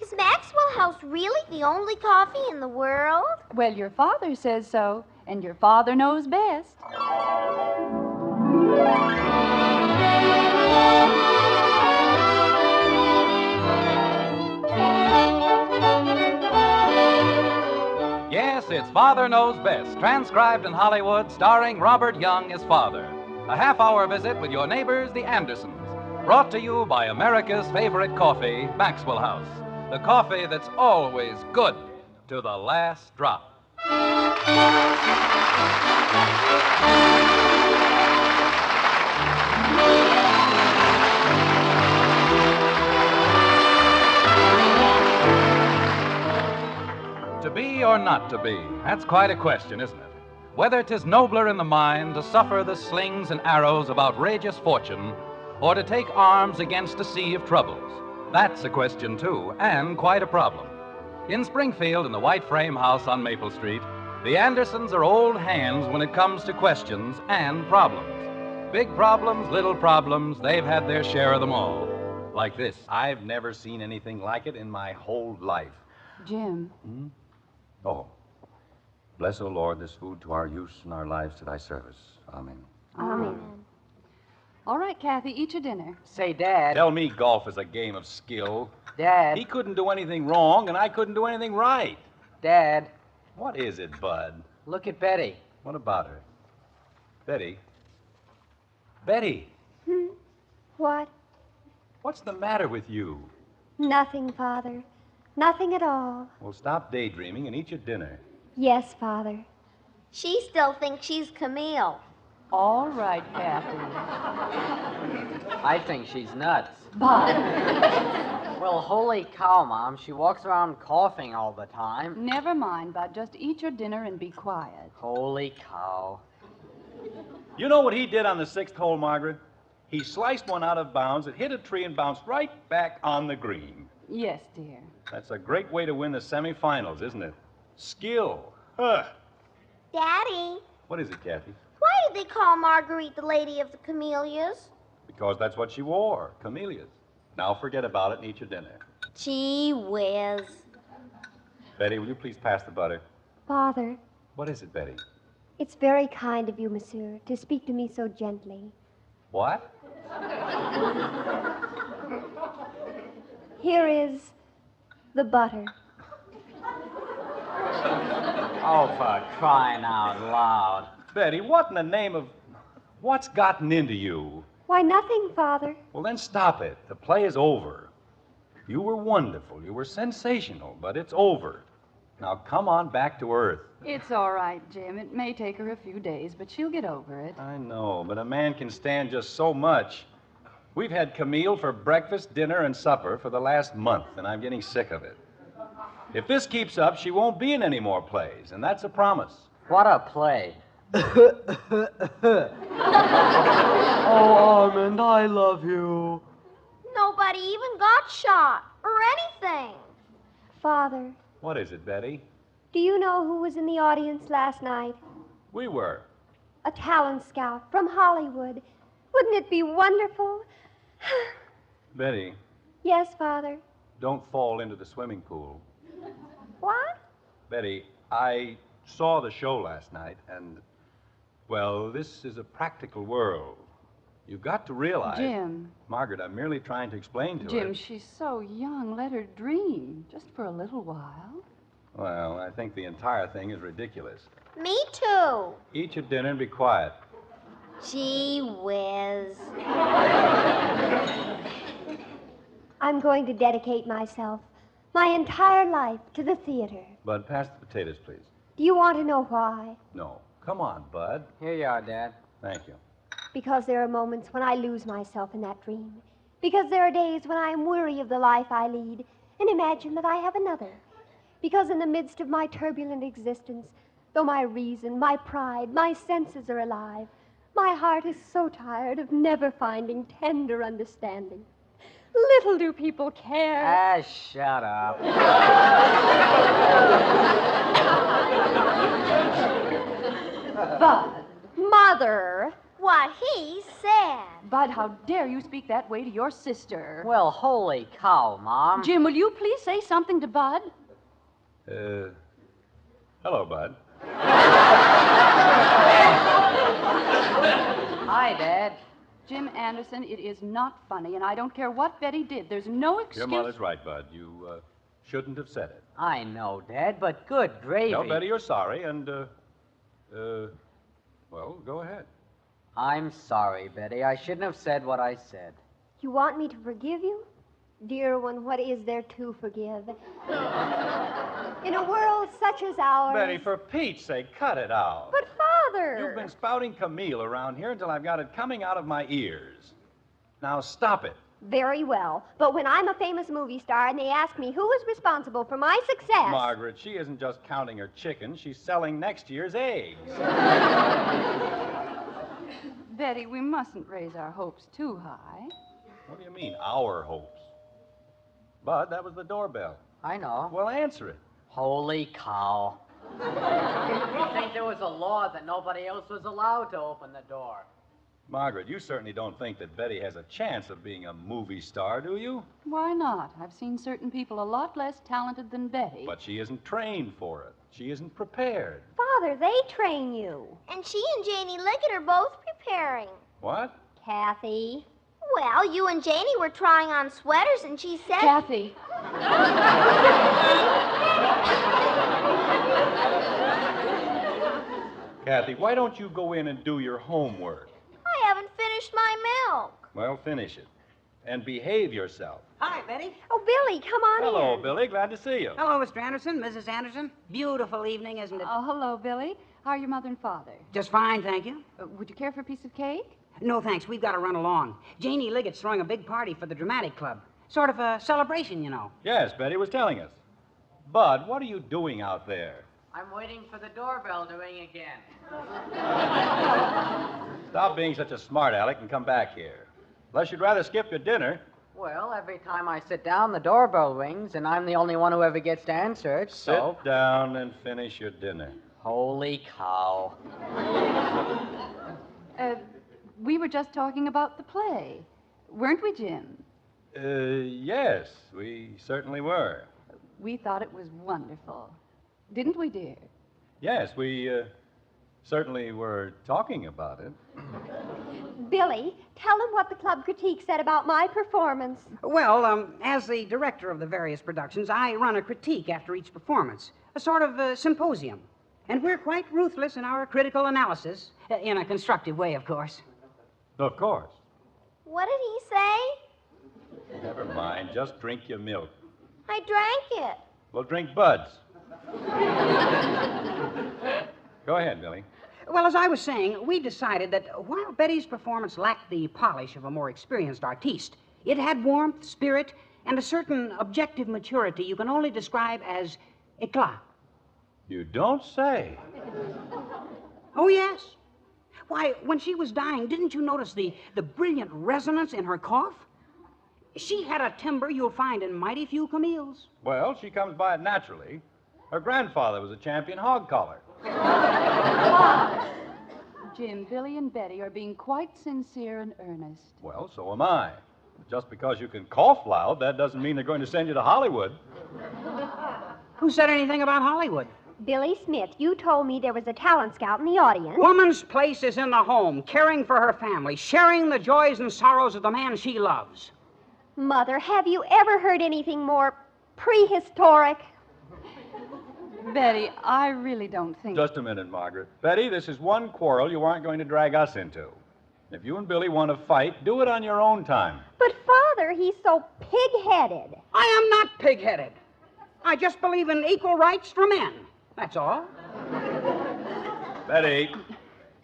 Is Maxwell House really the only coffee in the world? Well, your father says so, and your father knows best. Yes, it's Father Knows Best, transcribed in Hollywood, starring Robert Young as Father. A half-hour visit with your neighbors, the Andersons. Brought to you by America's favorite coffee, Maxwell House. The coffee that's always good to the last drop. To be or not to be, that's quite a question, isn't it? Whether 'tis nobler in the mind to suffer the slings and arrows of outrageous fortune, or to take arms against a sea of troubles. That's a question, too, and quite a problem. In Springfield, in the white frame house on Maple Street, the Andersons are old hands when it comes to questions and problems. Big problems, little problems, they've had their share of them all. Like this. I've never seen anything like it in my whole life. Jim. Oh, bless, O Lord, this food to our use and our lives to thy service. Amen. Amen. All right, Kathy, eat your dinner. Say, Dad. Tell me golf is a game of skill. Dad. He couldn't do anything wrong, and I couldn't do anything right. Dad. What is it, Bud? Look at Betty. What about her? Betty? Betty, What? what's the matter with you? Nothing, Father. Nothing at all. Well, stop daydreaming and eat your dinner. Yes, Father. She still thinks she's Camille. All right, Kathy. I think she's nuts. Bob. Well, holy cow, Mom. She walks around coughing all the time. Never mind, Bud. Just eat your dinner and be quiet. Holy cow. You know what he did on the sixth hole, Margaret? He sliced one out of bounds, it hit a tree, and bounced right back on the green. Yes, dear. That's a great way to win the semifinals, isn't it? Skill. Huh. Daddy, What is it, Kathy? why do they call Marguerite the Lady of the Camellias? Because that's what she wore, camellias. Now forget about it and eat your dinner. Gee whiz. Betty, will you please pass the butter? Father, What is it, Betty? it's very kind of you, monsieur, to speak to me so gently. What? Here is the butter. Oh, for crying out loud. Betty, what in the name of... What's gotten into you? Why, nothing, Father. Well, then stop it. The play is over. You were wonderful. You were sensational, but it's over. Now come on back to earth. It's all right, Jim. It may take her a few days, but she'll get over it. I know, but a man can stand just so much. We've had Camille for breakfast, dinner, and supper for the last month, and I'm getting sick of it. If this keeps up, she won't be in any more plays, and that's a promise. What a play. Oh, Armand, I love you. Nobody even got shot or anything. Father, What is it, Betty? do you know who was in the audience last night? We were. A talent scout from Hollywood. Wouldn't it be wonderful? Betty, Yes, Father. don't fall into the swimming pool. What? Betty, I saw the show last night, and, well, this is a practical world. You've got to realize... Jim. Margaret, I'm merely trying to explain to Jim, her... she's so young. Let her dream, just for a little while. Well, I think the entire thing is ridiculous. Me too. Eat your dinner and be quiet. Gee whiz. I'm going to dedicate myself, my entire life, to the theater. Bud, pass the potatoes, please. Do you want to know why? No. Come on, Bud. Here you are, Dad. Thank you. Because there are moments when I lose myself in that dream. Because there are days when I am weary of the life I lead and imagine that I have another. Because in the midst of my turbulent existence, though my reason, my pride, my senses are alive, my heart is so tired of never finding tender understanding. Little do people care. Ah, shut up. Bud, Mother, what he said. Bud, how dare you speak that way to your sister? Well, holy cow, Mom. Jim, will you please say something to Bud? Hello, Bud. Hi, Dad. Jim Anderson, it is not funny, and I don't care what Betty did. There's no excuse. Your mother's right, Bud. You shouldn't have said it. I know, Dad, but good gravy. Tell Betty you're sorry, and, well, go ahead. I'm sorry, Betty. I shouldn't have said what I said. You want me to forgive you? Dear one, what is there to forgive? In a world such as ours. Betty, for Pete's sake, cut it out. But, Father. You've been spouting Camille around here until I've got it coming out of my ears. Now stop it. Very well. But when I'm a famous movie star and they ask me who is responsible for my success. Margaret, she isn't just counting her chickens. She's selling next year's eggs. Betty, we mustn't raise our hopes too high. What do you mean, our hopes? Bud, that was the doorbell. I know. Well, answer it. Holy cow. You'd think there was a law that nobody else was allowed to open the door. Margaret, you certainly don't think that Betty has a chance of being a movie star, do you? Why not? I've seen certain people a lot less talented than Betty. But she isn't trained for it. She isn't prepared. Father, they train you. And she and Janie Liggett are both preparing. What? Kathy. Well, you and Janie were trying on sweaters, and she said... Kathy. Kathy, why don't you go in and do your homework? I haven't finished my milk. Well, finish it. And behave yourself. Hi, Betty. Oh, Billy, come on in. Hello, Billy. Glad to see you. Hello, Mr. Anderson, Mrs. Anderson. Beautiful evening, isn't it? Oh, hello, Billy. How are your mother and father? Just fine, thank you. Would you care for a piece of cake? No, thanks. We've got to run along. Janie Liggett's throwing a big party for the Dramatic Club. Sort of a celebration, you know. Yes, Betty was telling us. Bud, what are you doing out there? I'm waiting for the doorbell to ring again. Stop being such a smart aleck and come back here. Unless you'd rather skip your dinner. Well, every time I sit down, the doorbell rings, and I'm the only one who ever gets to answer it, so... Sit down and finish your dinner. Holy cow. We were just talking about the play. Weren't we, Jim? Yes, we certainly were. We thought it was wonderful. Didn't we, dear? Yes, we certainly were talking about it. Billy, tell them what the club critique said about my performance. Well, as the director of the various productions, I run a critique after each performance, a sort of symposium. And we're quite ruthless in our critical analysis, in a constructive way, of course. Of course. What did he say? Never mind. Just drink your milk. I drank it. Well, drink Bud's. Go ahead, Billy. Well, as I was saying, we decided that while Betty's performance lacked the polish of a more experienced artiste, it had warmth, spirit, and a certain objective maturity you can only describe as éclat. You don't say. Oh, yes. Why, when she was dying, didn't you notice the brilliant resonance in her cough? She had a timbre you'll find in mighty few Camille's. Well, she comes by it naturally. Her grandfather was a champion hog caller. Jim, Billy and Betty are being quite sincere and earnest. Well, so am I. Just because you can cough loud, that doesn't mean they're going to send you to Hollywood. Who said anything about Hollywood? Billy Smith, you told me there was a talent scout in the audience. Woman's place is in the home, caring for her family, sharing the joys and sorrows of the man she loves. Mother, have you ever heard anything more prehistoric? Betty, I really don't think... Just a minute, Margaret. Betty, this is one quarrel you aren't going to drag us into. If you and Billy want to fight, do it on your own time. But, Father, he's so pig-headed. I am not pig-headed. I just believe in equal rights for men. That's all. Betty,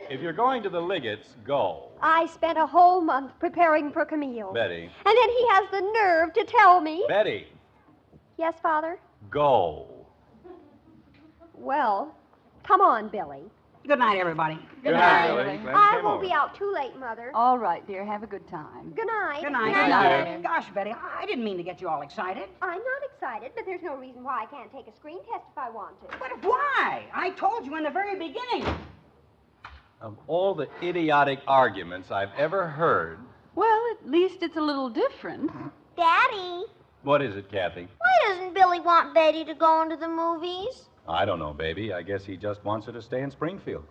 if you're going to the Liggetts, go. I spent a whole month preparing for Camille. Betty. And then he has the nerve to tell me. Betty, Yes, Father? go. Well, come on, Billy. Good night, everybody. Good night, Billy. Glad you I came won't over. be out too late, Mother. All right, dear. Have a good time. Good night. Good night. Good night. Gosh, Betty, I didn't mean to get you all excited. I'm not excited, but there's no reason why I can't take a screen test if I want to. But why? I told you in the very beginning. Of all the idiotic arguments I've ever heard, Well, at least it's a little different. Daddy, what is it, Kathy? why doesn't Billy want Betty to go into the movies? I don't know, baby. I guess he just wants her to stay in Springfield.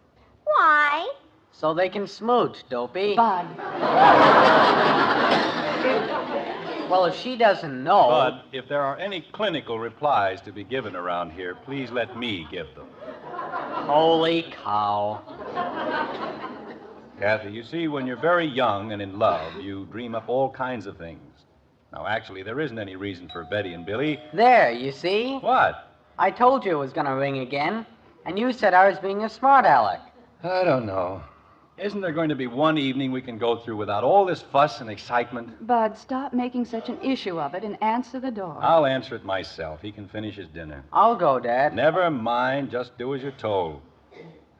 Why? So they can smooch, Dopey. Bud. Well, if she doesn't know... Bud, if there are any clinical replies to be given around here, please let me give them. Holy cow. Kathy, you see, when you're very young and in love, you dream up all kinds of things. Now, actually, there isn't any reason for Betty and Billy. There, you see? What? I told you it was going to ring again, and you said I was being a smart aleck. I don't know. Isn't there going to be one evening we can go through without all this fuss and excitement? Bud, stop making such an issue of it and answer the door. I'll answer it myself. He can finish his dinner. I'll go, Dad. Never mind. Just do as you're told.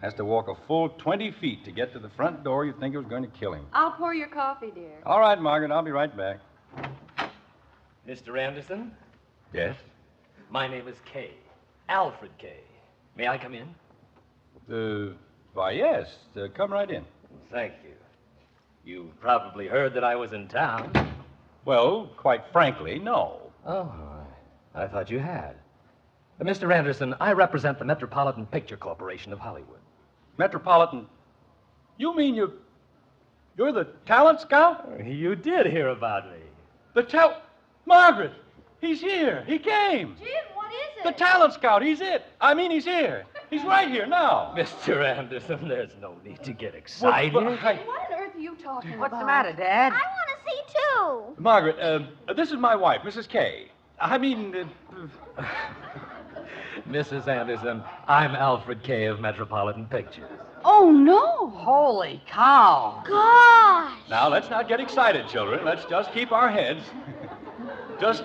Has to walk a full 20 feet to get to the front door. You'd think it was going to kill him. I'll pour your coffee, dear. All right, Margaret. I'll be right back. Mr. Anderson, Yes? my name is Kay. Alfred Kay. May I come in? Why, yes. Come right in. Thank you. You've probably heard that I was in town. Well, quite frankly, no. Oh, I thought you had. Mr. Anderson, I represent the Metropolitan Picture Corporation of Hollywood. Metropolitan. You mean you're the talent scout? You did hear about me. Margaret! He's here. He came. Jim, what is The talent scout. He's it. I mean, he's here. He's right here now. Mr. Anderson, there's no need to get excited. What on earth are you talking What's about? the matter, Dad? I want to see too. Margaret, this is my wife, Mrs. Kay. I mean, Mrs. Anderson, I'm Alfred Kay of Metropolitan Pictures. Oh, no. Holy cow. Gosh. now let's not get excited, children. Let's just keep our heads. Just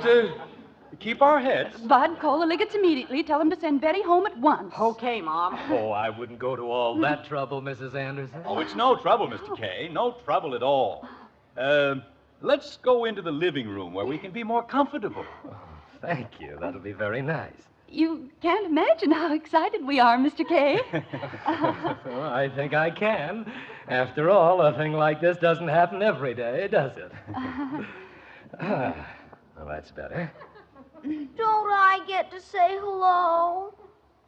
keep our heads. Bud, call the Liggets immediately. Tell them to send Betty home at once. Okay, Mom. Oh, I wouldn't go to all that trouble, Mrs. Anderson. Oh, it's no trouble, Mr. Kay. No trouble at all. Let's go into the living room where we can be more comfortable. Thank you. That'll be very nice. You can't imagine how excited we are, Mr. Kay. Well, I think I can. After all, a thing like this doesn't happen every day, does it? Well, that's better. Don't I get to say hello?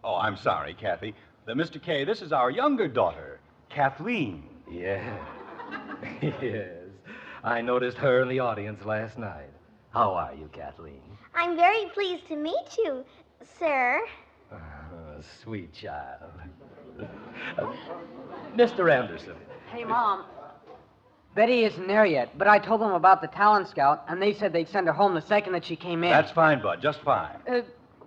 Oh, I'm sorry, Kathy. Mr. Kay, this is our younger daughter, Kathleen. Yeah. Yes. I noticed her in the audience last night. How are you, Kathleen? I'm very pleased to meet you, sir. Sweet child. Mr. Anderson. Hey, Mom. Betty isn't there yet, but I told them about the talent scout, and they said they'd send her home the second that she came in. That's fine, Bud. Just fine.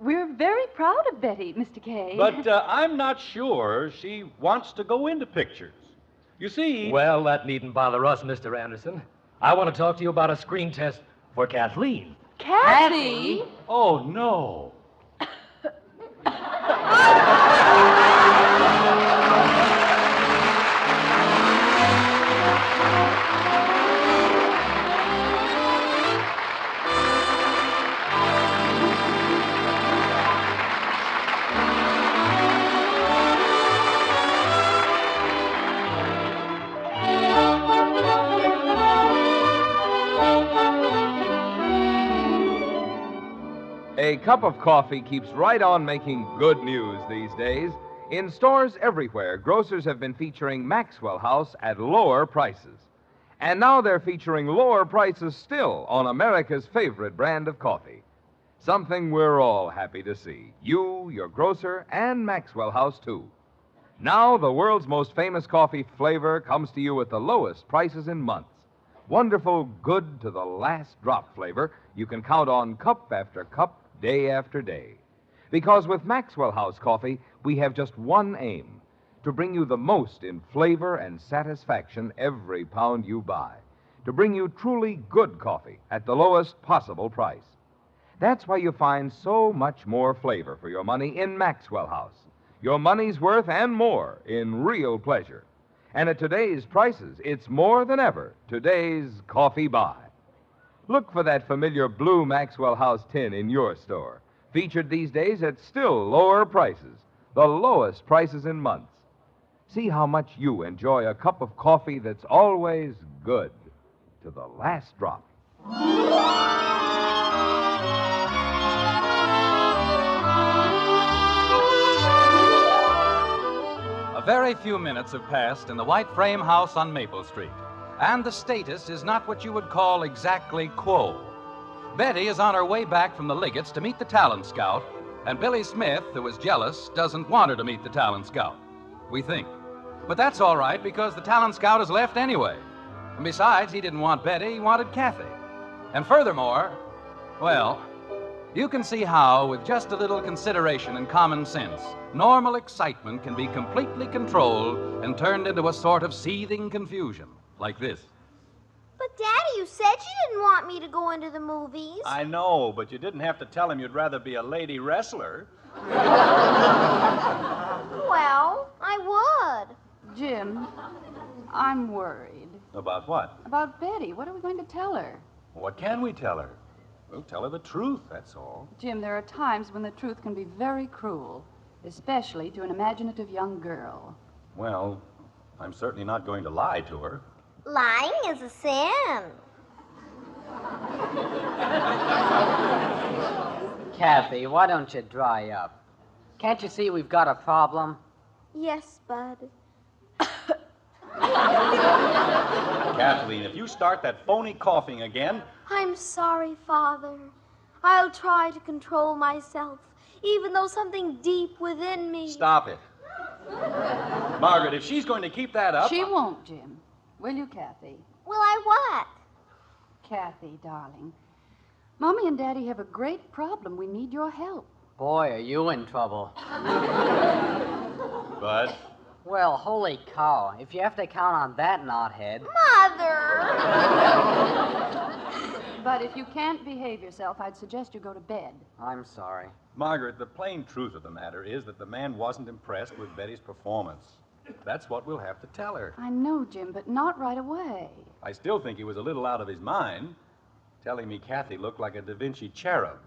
We're very proud of Betty, Mr. Kay. But I'm not sure she wants to go into pictures. You see... Well, that needn't bother us, Mr. Anderson. I want to talk to you about a screen test for Kathleen. Kathy? Oh, no. A cup of coffee keeps right on making good news these days. In stores everywhere, grocers have been featuring Maxwell House at lower prices. And now they're featuring lower prices still on America's favorite brand of coffee. Something we're all happy to see. You, your grocer, and Maxwell House, too. Now the world's most famous coffee flavor comes to you at the lowest prices in months. Wonderful, good to the last drop flavor you can count on cup after cup, day after day. Because with Maxwell House coffee, we have just one aim, to bring you the most in flavor and satisfaction every pound you buy. To bring you truly good coffee at the lowest possible price. That's why you find so much more flavor for your money in Maxwell House. Your money's worth and more in real pleasure. And at today's prices, it's more than ever today's coffee buy. Look for that familiar blue Maxwell House tin in your store. Featured these days at still lower prices, the lowest prices in months. See how much you enjoy a cup of coffee that's always good to the last drop. A very few minutes have passed in the white frame house on Maple Street, and the status is not what you would call exactly quo. Betty is on her way back from the Liggett's to meet the talent scout, and Billy Smith, who is jealous, doesn't want her to meet the talent scout, we think. But that's all right, because the talent scout has left anyway. And besides, he didn't want Betty, he wanted Kathy. And furthermore, well, you can see how, with just a little consideration and common sense, normal excitement can be completely controlled and turned into a sort of seething confusion, like this. But, Daddy, you said you didn't want me to go into the movies. I know, but you didn't have to tell him you'd rather be a lady wrestler. Well, I would. Jim, I'm worried. About what? About Betty. What are we going to tell her? What can we tell her? We'll tell her the truth, that's all. Jim, there are times when the truth can be very cruel, especially to an imaginative young girl. Well, I'm certainly not going to lie to her. Lying is a sin. Kathy, why don't you dry up? Can't you see we've got a problem? Yes, Bud. Kathleen, if you start that phony coughing again... I'm sorry, Father. I'll try to control myself, even though something deep within me... Stop it. Margaret, if she's going to keep that up... She won't, Jim. Will you, Kathy? Will I what? Kathy, darling, Mommy and Daddy have a great problem. We need your help. Boy, are you in trouble. Bud? Well, holy cow. If you have to count on that knothead... Mother! But if you can't behave yourself, I'd suggest you go to bed. I'm sorry. Margaret, the plain truth of the matter is that the man wasn't impressed with Betty's performance. That's what we'll have to tell her. I know, Jim, but not right away. I still think he was a little out of his mind, telling me Kathy looked like a Da Vinci cherub.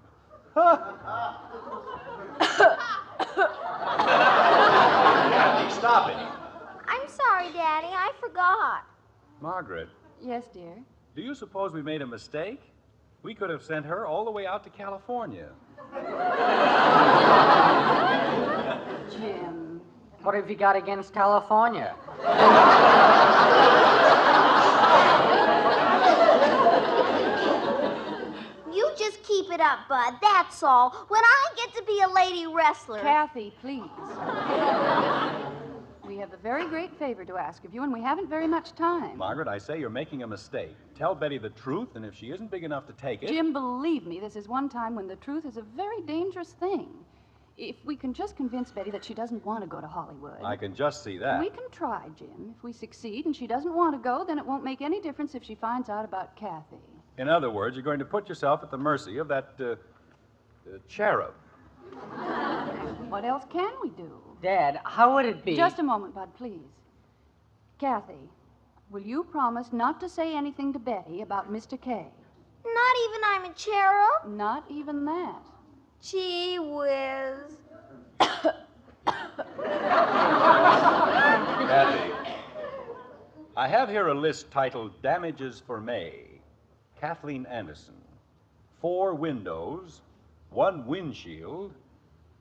Kathy, stop it. I'm sorry, Daddy. I forgot. Margaret, Yes, dear. do you suppose we made a mistake? We could have sent her all the way out to California. Jim. What have you got against California? You just keep it up, Bud. That's all. When I get to be a lady wrestler... Kathy, please. We have a very great favor to ask of you, and we haven't very much time. Margaret, I say you're making a mistake. Tell Betty the truth, and if she isn't big enough to take it... Jim, believe me, this is one time when the truth is a very dangerous thing. If we can just convince Betty that she doesn't want to go to Hollywood. I can just see that. We can try, Jim. If we succeed and she doesn't want to go, then it won't make any difference if she finds out about Kathy. In other words, you're going to put yourself at the mercy of that, cherub. What else can we do? Dad, how would it be... Just a moment, Bud, please. Kathy, will you promise not to say anything to Betty about Mr. K? Not even I'm a cherub? Not even that. Gee whiz. Kathy, I have here a list titled Damages for May. Kathleen Anderson. 4 windows, 1 windshield,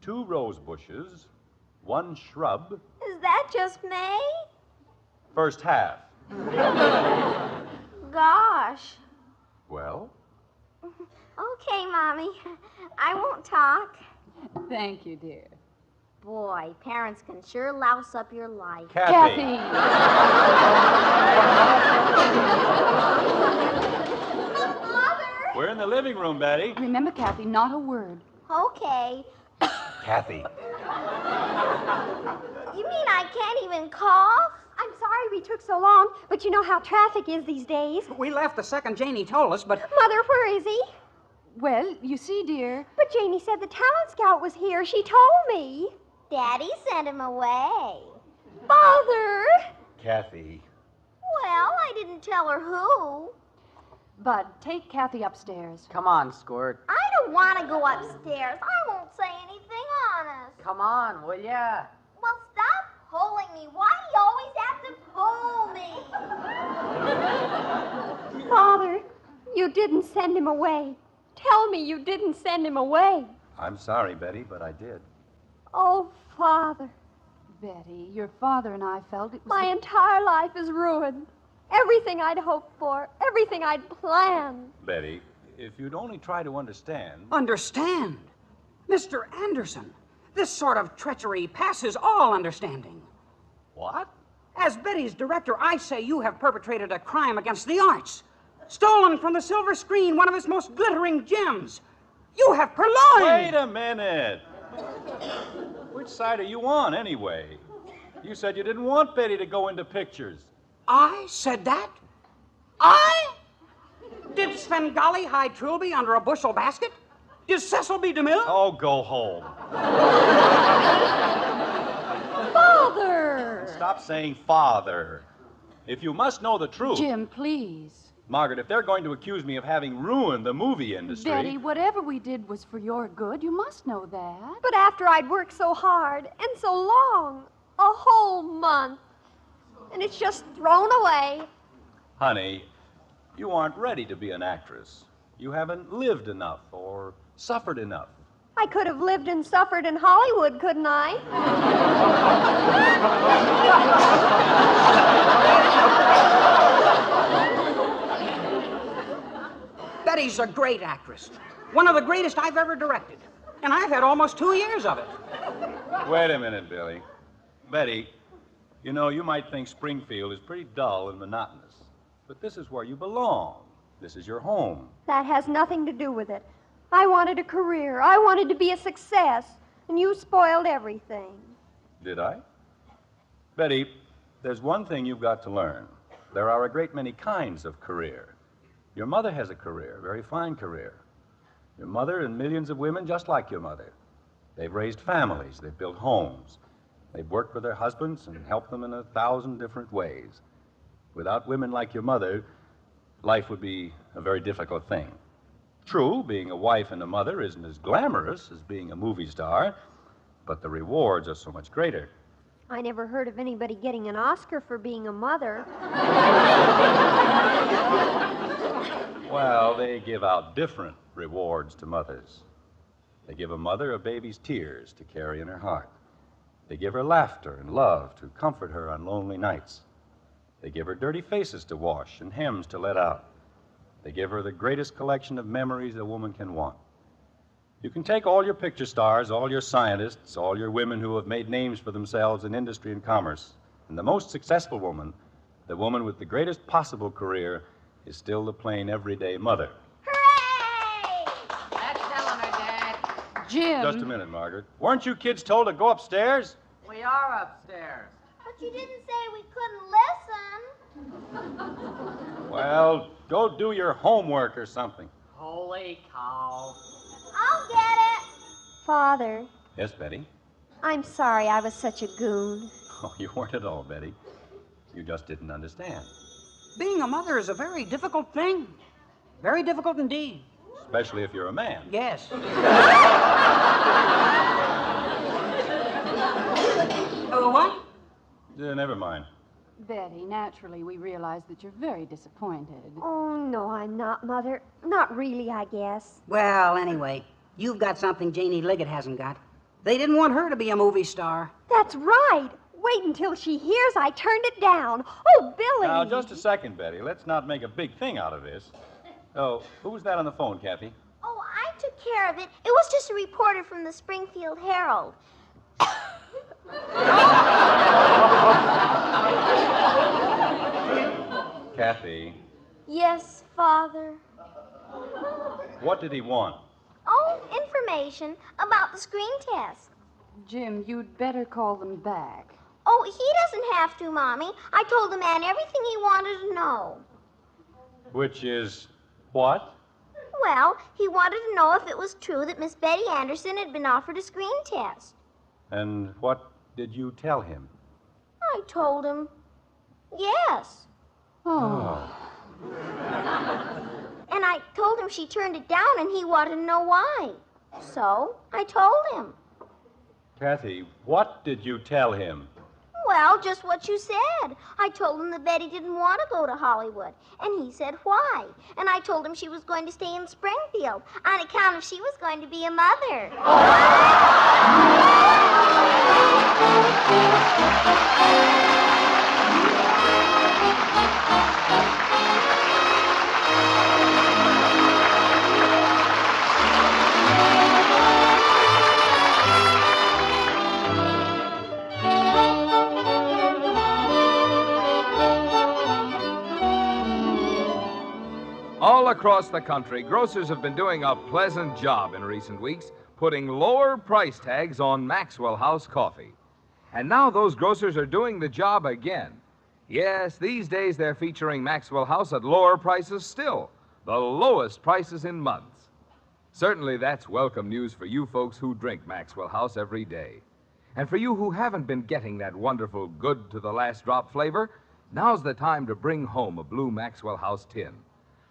2 rose bushes, 1 shrub. Is that just May? First half. Gosh. Well? Okay, Mommy. I won't talk. Thank you, dear. Boy, parents can sure louse up your life. Kathy. Mother! We're in the living room, Betty. Remember, Kathy, not a word. Okay. Kathy. You mean I can't even cough? I'm sorry we took so long, but you know how traffic is these days. We left the second Janie told us, but... Mother, where is he? Well, you see, dear. But Janie said the talent scout was here. She told me. Daddy sent him away. Father! Kathy. Well, I didn't tell her who. Bud, take Kathy upstairs. Come on, Squirt. I don't want to go upstairs. I won't say anything honest. Come on, will ya? Well, stop pulling me. Why do you always have to pull me? Father, you didn't send him away. Tell me you didn't send him away. I'm sorry, Betty, but I did. Oh, Father, Betty, your father and I felt it was... my entire life is ruined. Everything I'd hoped for, everything I'd planned. Betty, if you'd only try to understand. Understand? Mr. Anderson, this sort of treachery passes all understanding. What? As Betty's director, I say you have perpetrated a crime against the arts. Stolen from the silver screen one of its most glittering gems. You have purloined... Wait a minute. Which side are you on, anyway? You said you didn't want Betty to go into pictures. I said that? I? Did Svengali hide Trilby under a bushel basket? Did Cecil B. DeMille? Oh, go home. Father! Stop saying father. If you must know the truth... Jim, please. Margaret, if they're going to accuse me of having ruined the movie industry... Betty, whatever we did was for your good. You must know that. But after I'd worked so hard and so long, a whole month, and it's just thrown away. Honey, you aren't ready to be an actress. You haven't lived enough or suffered enough. I could have lived and suffered in Hollywood, couldn't I? Betty's a great actress. One of the greatest I've ever directed. And I've had almost 2 years of it. Wait a minute, Billy. Betty, you know, you might think Springfield is pretty dull and monotonous. But this is where you belong. This is your home. That has nothing to do with it. I wanted a career. I wanted to be a success. And you spoiled everything. Did I? Betty, there's one thing you've got to learn. There are a great many kinds of career. Your mother has a career, a very fine career. Your mother and millions of women just like your mother. They've raised families. They've built homes. They've worked with their husbands and helped them in 1,000 different ways. Without women like your mother, life would be a very difficult thing. True, being a wife and a mother isn't as glamorous as being a movie star, but the rewards are so much greater. I never heard of anybody getting an Oscar for being a mother. Well, they give out different rewards to mothers. They give a mother a baby's tears to carry in her heart. They give her laughter and love to comfort her on lonely nights. They give her dirty faces to wash and hems to let out. They give her the greatest collection of memories a woman can want. You can take all your picture stars, all your scientists, all your women who have made names for themselves in industry and commerce, and the most successful woman, the woman with the greatest possible career, is still the plain, everyday mother. Hooray! That's telling her, Dad. Jim. Just a minute, Margaret. Weren't you kids told to go upstairs? We are upstairs. But you didn't say we couldn't listen. Well, go do your homework or something. Holy cow. I'll get it. Father, Yes, Betty? I'm sorry I was such a goon. Oh, you weren't at all, Betty. You just didn't understand. Being a mother is a very difficult thing. Very difficult indeed. Especially if you're a man. Yes. What? Never mind. Betty, naturally, we realize that you're very disappointed. Oh, no, I'm not, Mother. Not really, I guess. Well, anyway, you've got something Janie Liggett hasn't got. They didn't want her to be a movie star. That's right. Wait until she hears I turned it down. Oh, Billy. Now, just a second, Betty. Let's not make a big thing out of this. Oh, who was that on the phone, Kathy? Oh, I took care of it. It was just a reporter from the Springfield Herald. Kathy, Yes, Father. what did he want? Oh, information about the screen test. Jim, you'd better call them back. Oh, he doesn't have to, Mommy. I told the man everything he wanted to know. Which is what? Well, he wanted to know if it was true that Miss Betty Anderson had been offered a screen test. And what did you tell him? I told him, yes. Oh. And I told him she turned it down and he wanted to know why. So I told him. Kathy, what did you tell him? Well, just what you said. I told him that Betty didn't want to go to Hollywood. And he said why. And I told him she was going to stay in Springfield on account of she was going to be a mother. All across the country, grocers have been doing a pleasant job in recent weeks, putting lower price tags on Maxwell House coffee. And now those grocers are doing the job again. Yes, these days they're featuring Maxwell House at lower prices still, the lowest prices in months. Certainly that's welcome news for you folks who drink Maxwell House every day. And for you who haven't been getting that wonderful good to the last drop flavor, now's the time to bring home a blue Maxwell House tin.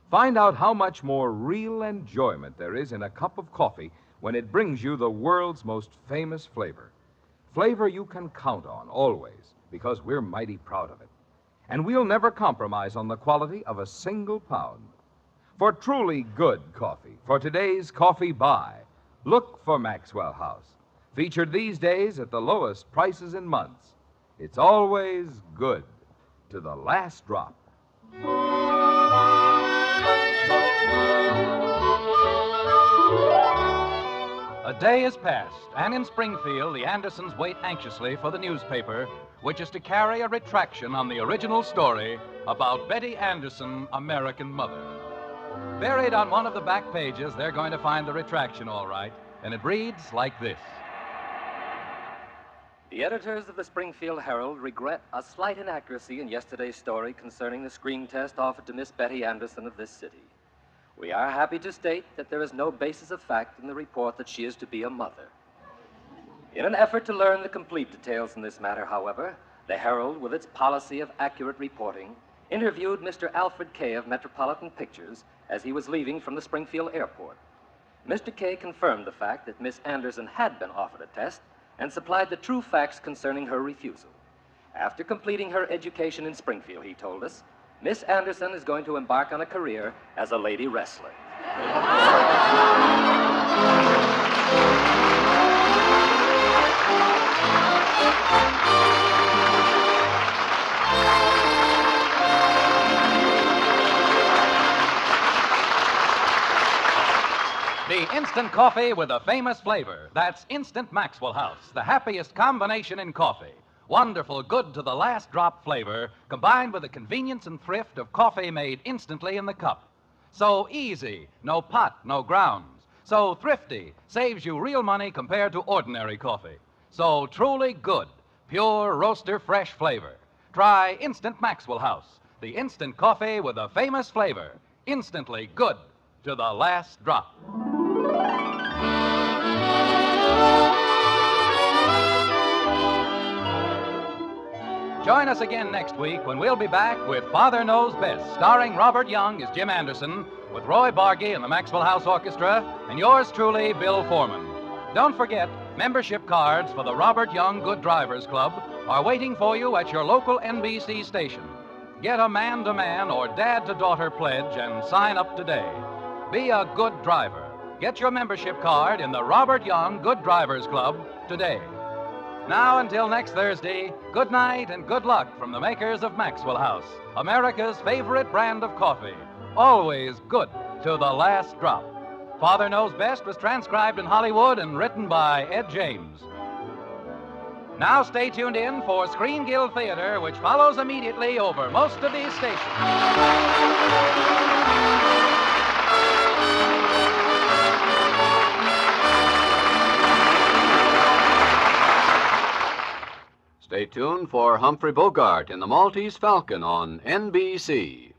Find out how much more real enjoyment there is in a cup of coffee when it brings you the world's most famous flavor. Flavor you can count on always, because we're mighty proud of it. And we'll never compromise on the quality of a single pound. For truly good coffee, for today's coffee buy, look for Maxwell House. Featured these days at the lowest prices in months. It's always good to the last drop. A day is past, and in Springfield, the Andersons wait anxiously for the newspaper, which is to carry a retraction on the original story about Betty Anderson, American Mother. Buried on one of the back pages, they're going to find the retraction, all right, and it reads like this. The editors of the Springfield Herald regret a slight inaccuracy in yesterday's story concerning the screen test offered to Miss Betty Anderson of this city. We are happy to state that there is no basis of fact in the report that she is to be a mother. In an effort to learn the complete details in this matter, however, the Herald, with its policy of accurate reporting, interviewed Mr. Alfred Kay of Metropolitan Pictures as he was leaving from the Springfield airport. Mr. Kay confirmed the fact that Miss Anderson had been offered a test and supplied the true facts concerning her refusal. After completing her education in Springfield, he told us, Miss Anderson is going to embark on a career as a lady wrestler. The instant coffee with a famous flavor. That's Instant Maxwell House, the happiest combination in coffee. Wonderful, good to the last drop flavor, combined with the convenience and thrift of coffee made instantly in the cup. So easy, no pot, no grounds. So thrifty, saves you real money compared to ordinary coffee. So truly good, pure roaster fresh flavor. Try Instant Maxwell House, the instant coffee with a famous flavor. Instantly good to the last drop. Join us again next week when we'll be back with Father Knows Best, starring Robert Young as Jim Anderson, with Roy Bargy and the Maxwell House Orchestra, and yours truly, Bill Foreman. Don't forget, membership cards for the Robert Young Good Drivers Club are waiting for you at your local NBC station. Get a man-to-man or dad-to-daughter pledge and sign up today. Be a good driver. Get your membership card in the Robert Young Good Drivers Club today. Now, until next Thursday, good night and good luck from the makers of Maxwell House, America's favorite brand of coffee. Always good to the last drop. Father Knows Best was transcribed in Hollywood and written by Ed James. Now stay tuned in for Screen Guild Theater, which follows immediately over most of these stations. Stay tuned for Humphrey Bogart in The Maltese Falcon on NBC.